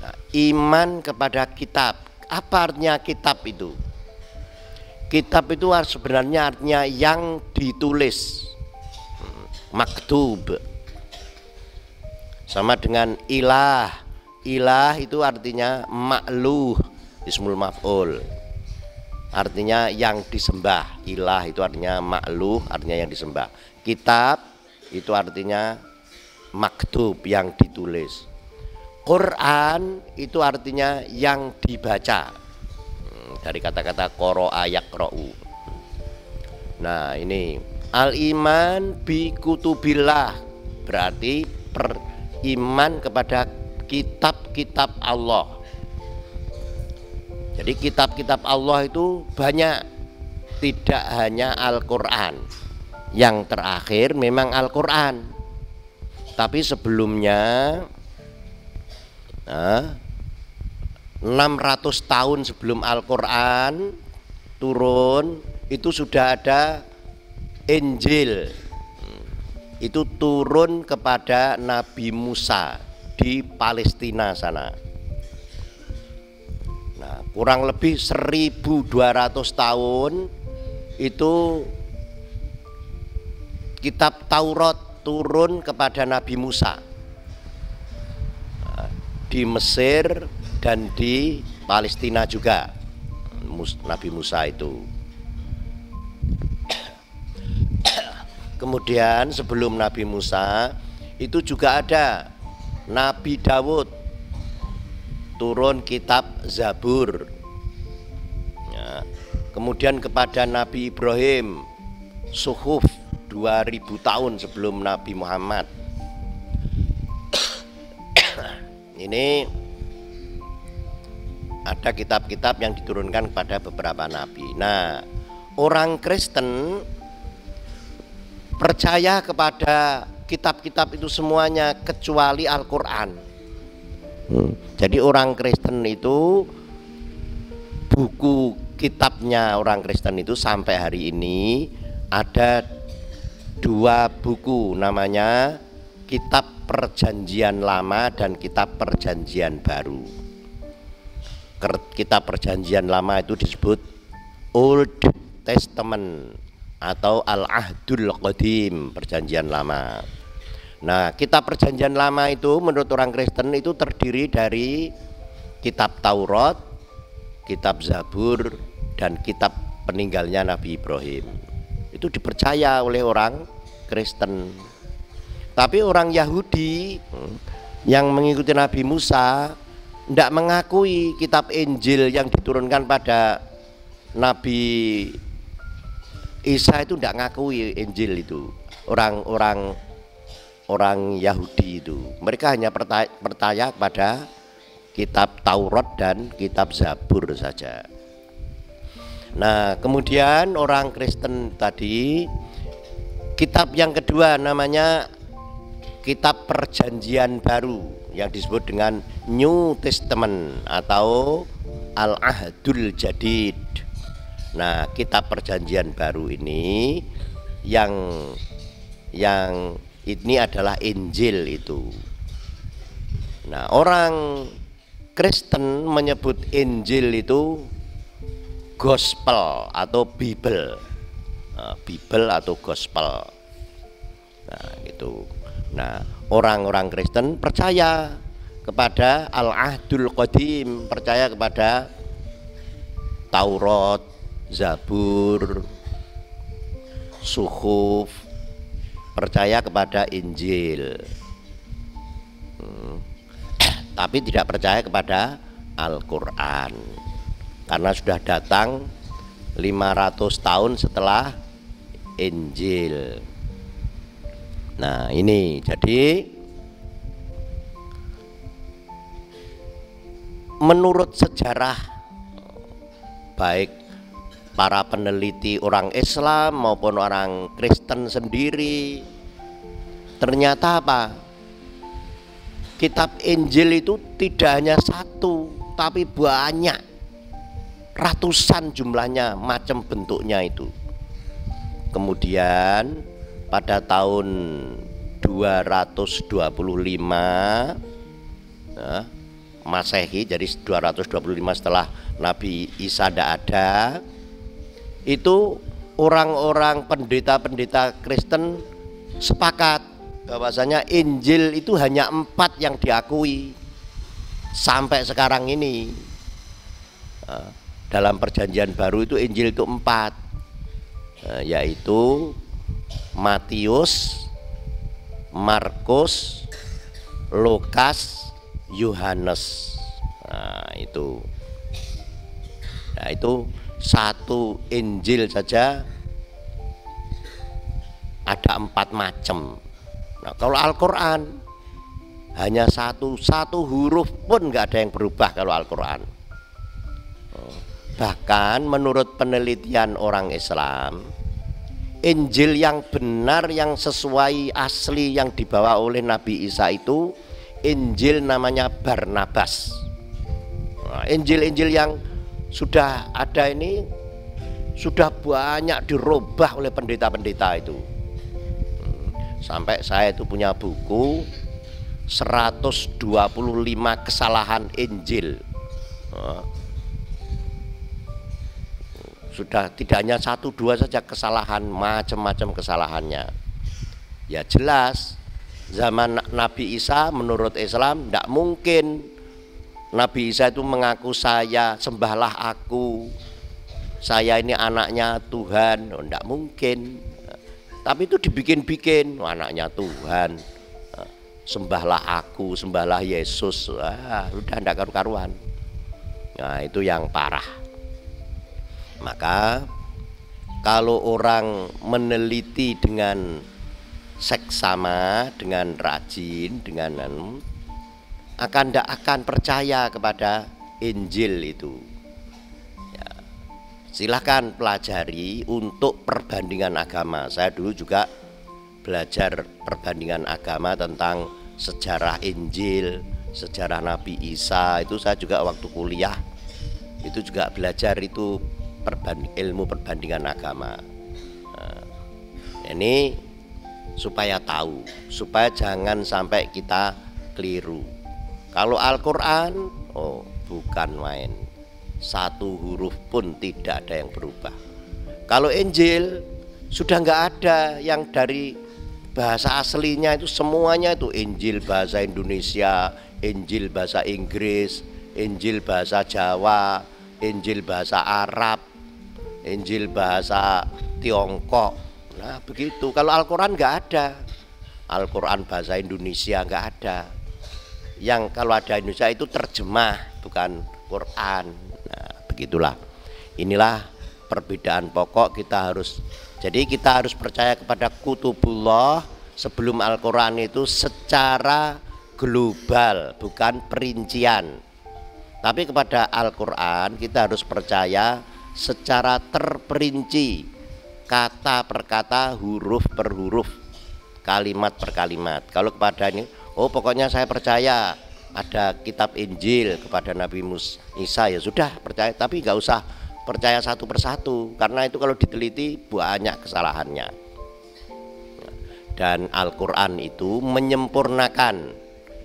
Nah, iman kepada kitab. Apa artinya kitab itu? Kitab itu sebenarnya artinya yang ditulis, maktub. Sama dengan ilah. Ilah itu artinya ma'luh, ismul maf'ul. Artinya yang disembah. Ilah itu artinya ma'luh, artinya yang disembah. Kitab itu artinya maktub, yang ditulis. Quran itu artinya yang dibaca, dari kata-kata qara'a yaqra'u. Nah, ini al-iman bi kutubillah berarti beriman kepada kitab-kitab Allah. Jadi kitab-kitab Allah itu banyak, tidak hanya Al-Qur'an. Yang terakhir memang Al-Qur'an. Tapi sebelumnya 600 tahun sebelum Al-Qur'an turun itu sudah ada Injil. Itu turun kepada Nabi Musa di Palestina sana. Nah, kurang lebih 1200 tahun itu kitab Taurat turun kepada Nabi Musa di Mesir dan di Palestina juga. Nabi Musa itu. Kemudian sebelum Nabi Musa itu juga ada Nabi Dawud, turun kitab Zabur. Ya. Kemudian kepada Nabi Ibrahim, Suhuf, 2000 tahun sebelum Nabi Muhammad. Ini ada kitab-kitab yang diturunkan kepada beberapa nabi. Nah, orang Kristen percaya kepada kitab-kitab itu semuanya kecuali Al-Qur'an. Jadi orang Kristen itu, buku kitabnya orang Kristen itu sampai hari ini ada 2 buku, namanya Kitab Perjanjian Lama dan Kitab Perjanjian Baru. Kitab Perjanjian Lama itu disebut Old Testament atau Al-Ahdul Qadim, Perjanjian Lama. Nah, Kitab Perjanjian Lama itu menurut orang Kristen itu terdiri dari Kitab Taurat, Kitab Zabur, dan Kitab peninggalnya Nabi Ibrahim. Itu dipercaya oleh orang Kristen. Tapi orang Yahudi yang mengikuti Nabi Musa tidak mengakui kitab Injil yang diturunkan pada Nabi Isa itu, tidak mengakui Injil itu. Orang Yahudi itu, mereka hanya percaya pada kitab Taurat dan kitab Zabur saja. Nah, kemudian orang Kristen tadi, kitab yang kedua namanya Kitab Perjanjian Baru yang disebut dengan New Testament atau Al-Ahdul Jadid. Nah, Kitab Perjanjian Baru ini yang ini adalah Injil itu. Nah, orang Kristen menyebut Injil itu Gospel atau Bible. Bible atau Gospel. Nah, gitu. Nah, orang-orang Kristen percaya kepada Al-Ahdul Qadim, percaya kepada Taurat, Zabur, Suhuf, percaya kepada Injil. Tapi tidak percaya kepada Al-Qur'an karena sudah datang 500 tahun setelah Injil. Nah, ini jadi menurut sejarah baik para peneliti orang Islam maupun orang Kristen sendiri, ternyata apa? Kitab Injil itu tidak hanya satu, tapi banyak, ratusan jumlahnya, macam bentuknya itu. Kemudian pada tahun 225 nah, Masehi, jadi 225 setelah Nabi Isa tidak ada, itu orang-orang pendeta-pendeta Kristen sepakat bahwasanya Injil itu hanya 4 yang diakui sampai sekarang ini. Dalam perjanjian baru itu Injil itu 4, yaitu Matius, Markus, Lukas, Yohanes. Nah itu satu Injil saja ada 4 macam. Nah kalau Al-Quran hanya satu huruf pun nggak ada yang berubah kalau Al-Quran. Bahkan menurut penelitian orang Islam, Injil yang benar, yang sesuai asli yang dibawa oleh Nabi Isa itu Injil namanya Barnabas. Nah, Injil-Injil yang sudah ada ini sudah banyak dirubah oleh pendeta-pendeta itu. Sampai saya itu punya buku 125 kesalahan Injil. Sudah tidak hanya 1-2 saja kesalahan, macam-macam kesalahannya. Ya jelas zaman Nabi Isa menurut Islam tidak mungkin Nabi Isa itu mengaku saya sembahlah aku, saya ini anaknya Tuhan. Tidak mungkin. Tapi itu dibikin-bikin, anaknya Tuhan, sembahlah aku, sembahlah Yesus. Udah tidak karu-karuan. Nah itu yang parah. Maka kalau orang meneliti dengan seksama, dengan rajin, dengan tidak akan percaya kepada Injil itu. Ya, silahkan pelajari untuk perbandingan agama. Saya dulu juga belajar perbandingan agama tentang sejarah Injil, sejarah Nabi Isa. Itu saya juga waktu kuliah itu juga belajar itu ilmu perbandingan agama. Nah, ini supaya tahu, supaya jangan sampai kita keliru. Kalau Al-Quran, bukan main, satu huruf pun tidak ada yang berubah. Kalau Injil sudah nggak ada yang dari bahasa aslinya, itu semuanya itu Injil bahasa Indonesia, Injil bahasa Inggris, Injil bahasa Jawa, Injil bahasa Arab, Injil bahasa Tiongkok. Nah begitu. Kalau Al-Quran nggak ada, Al-Quran bahasa Indonesia nggak ada. Yang kalau ada Indonesia itu terjemah, bukan Quran. Nah begitulah. Inilah perbedaan pokok kita harus. Jadi kita harus percaya kepada kutubullah sebelum Al-Quran itu secara global, bukan perincian. Tapi kepada Al-Quran kita harus percaya secara terperinci, kata per kata, huruf per huruf, kalimat per kalimat. Kalau kepada ini, pokoknya saya percaya ada kitab Injil kepada Nabi Isa, ya sudah percaya, tapi nggak usah percaya satu persatu, karena itu kalau diteliti banyak kesalahannya. Dan Al-Quran itu menyempurnakan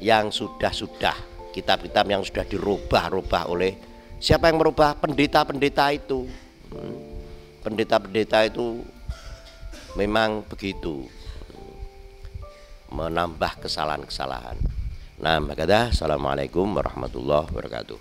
yang sudah-sudah, kitab-kitab yang sudah dirubah-rubah oleh siapa yang merubah? Pendeta-pendeta itu. Pendeta-pendeta itu memang begitu, menambah kesalahan-kesalahan. Nah, maka Assalamualaikum warahmatullahi wabarakatuh.